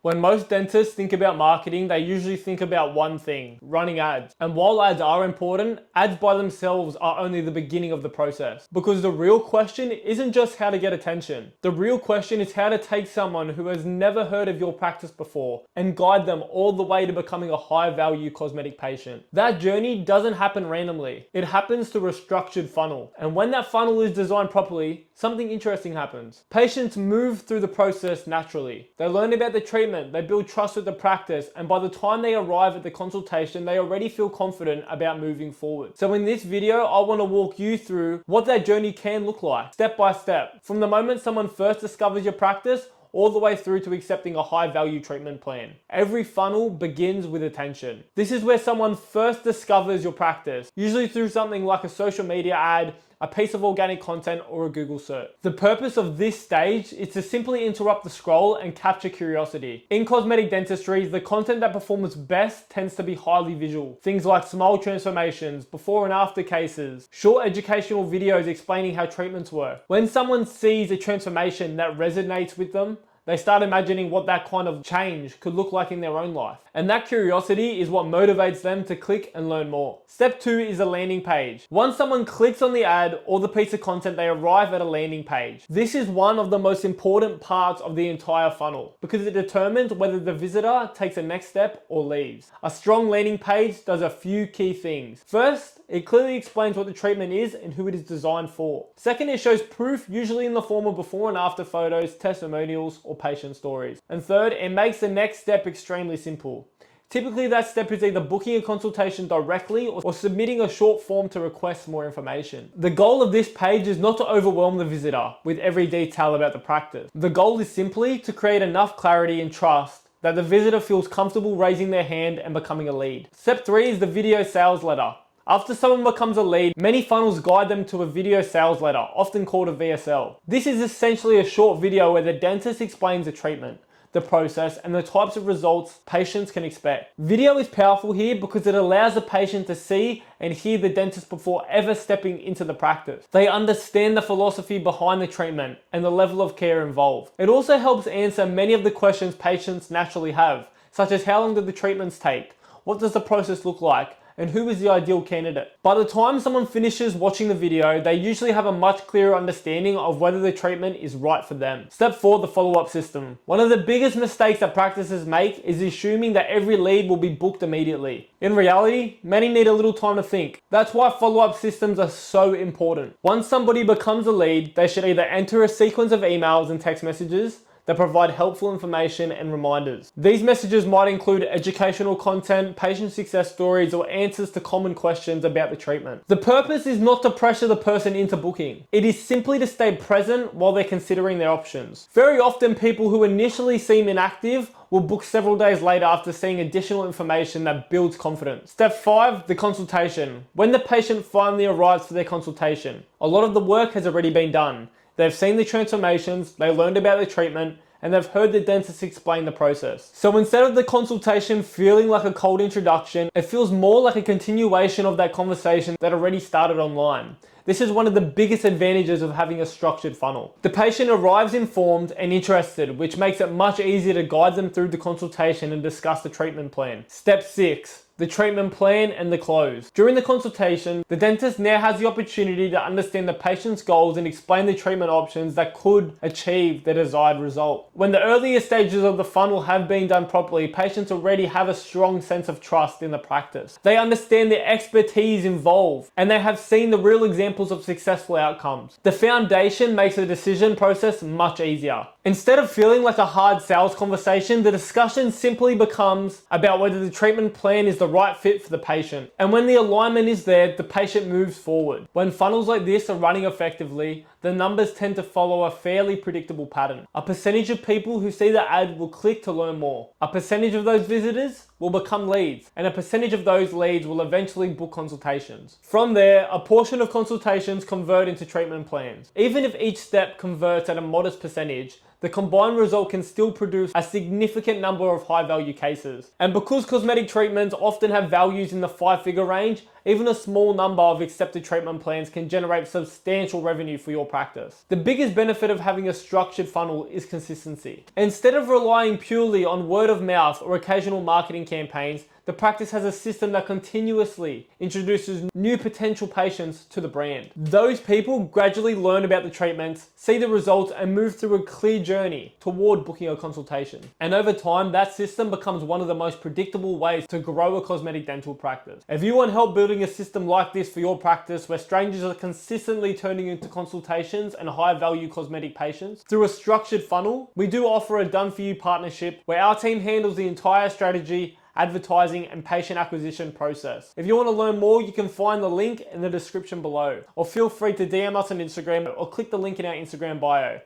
When most dentists think about marketing, they usually think about one thing: running ads. And while ads are important, ads by themselves are only the beginning of the process. Because the real question isn't just how to get attention. The real question is how to take someone who has never heard of your practice before and guide them all the way to becoming a high value cosmetic patient. That journey doesn't happen randomly. It happens through a structured funnel. And when that funnel is designed properly, something interesting happens. Patients move through the process naturally. They learn about the treatment, they build trust with the practice, and by the time they arrive at the consultation, they already feel confident about moving forward. So in this video, I want to walk you through what that journey can look like, step by step, from the moment someone first discovers your practice all the way through to accepting a high value treatment plan. Every funnel begins with attention. This is where someone first discovers your practice, usually through something like a social media ad, a piece of organic content, or a Google search. The purpose of this stage is to simply interrupt the scroll and capture curiosity. In cosmetic dentistry, the content that performs best tends to be highly visual. Things like smile transformations, before and after cases, short educational videos explaining how treatments work. When someone sees a transformation that resonates with them, they start imagining what that kind of change could look like in their own life. And that curiosity is what motivates them to click and learn more. Step 2 is a landing page. Once someone clicks on the ad or the piece of content, they arrive at a landing page. This is one of the most important parts of the entire funnel because it determines whether the visitor takes a next step or leaves. A strong landing page does a few key things. First, it clearly explains what the treatment is and who it is designed for. Second, it shows proof, usually in the form of before and after photos, testimonials, or patient stories. And third, it makes the next step extremely simple. Typically, that step is either booking a consultation directly or submitting a short form to request more information. The goal of this page is not to overwhelm the visitor with every detail about the practice. The goal is simply to create enough clarity and trust that the visitor feels comfortable raising their hand and becoming a lead. Step 3 is the video sales letter. After someone becomes a lead, many funnels guide them to a video sales letter, often called a VSL. This is essentially a short video where the dentist explains the treatment, the process, and the types of results patients can expect. Video is powerful here because it allows the patient to see and hear the dentist before ever stepping into the practice. They understand the philosophy behind the treatment and the level of care involved. It also helps answer many of the questions patients naturally have, such as how long do the treatments take, what does the process look like, and who is the ideal candidate. By the time someone finishes watching the video, they usually have a much clearer understanding of whether the treatment is right for them. Step 4, the follow-up system. One of the biggest mistakes that practices make is assuming that every lead will be booked immediately. In reality, many need a little time to think. That's why follow-up systems are so important. Once somebody becomes a lead, they should either enter a sequence of emails and text messages that provide helpful information and reminders. These messages might include educational content, patient success stories, or answers to common questions about the treatment. The purpose is not to pressure the person into booking. It is simply to stay present while they're considering their options. Very often, people who initially seem inactive will book several days later after seeing additional information that builds confidence. Step 5, the consultation. When the patient finally arrives for their consultation, a lot of the work has already been done. They've seen the transformations, they learned about the treatment, and they've heard the dentist explain the process. So instead of the consultation feeling like a cold introduction, it feels more like a continuation of that conversation that already started online. This is one of the biggest advantages of having a structured funnel. The patient arrives informed and interested, which makes it much easier to guide them through the consultation and discuss the treatment plan. Step 6. The treatment plan and the close. During the consultation, the dentist now has the opportunity to understand the patient's goals and explain the treatment options that could achieve the desired result. When the earlier stages of the funnel have been done properly, patients already have a strong sense of trust in the practice. They understand the expertise involved and they have seen the real examples of successful outcomes. The foundation makes the decision process much easier. Instead of feeling like a hard sales conversation, the discussion simply becomes about whether the treatment plan is the right fit for the patient. And when the alignment is there, the patient moves forward. When funnels like this are running effectively, the numbers tend to follow a fairly predictable pattern. A percentage of people who see the ad will click to learn more. A percentage of those visitors will become leads, and a percentage of those leads will eventually book consultations. From there, a portion of consultations convert into treatment plans. Even if each step converts at a modest percentage, the combined result can still produce a significant number of high-value cases. And because cosmetic treatments often have values in the 5-figure range, even a small number of accepted treatment plans can generate substantial revenue for your practice. The biggest benefit of having a structured funnel is consistency. Instead of relying purely on word of mouth or occasional marketing campaigns, the practice has a system that continuously introduces new potential patients to the brand. Those people gradually learn about the treatments, see the results, and move through a clear journey toward booking a consultation. And over time, that system becomes one of the most predictable ways to grow a cosmetic dental practice. If you want help building a system like this for your practice, where strangers are consistently turning into consultations and high-value cosmetic patients through a structured funnel, we do offer a done-for-you partnership where our team handles the entire strategy, advertising, and patient acquisition process. If you want to learn more, you can find the link in the description below, or feel free to DM us on Instagram or click the link in our Instagram bio.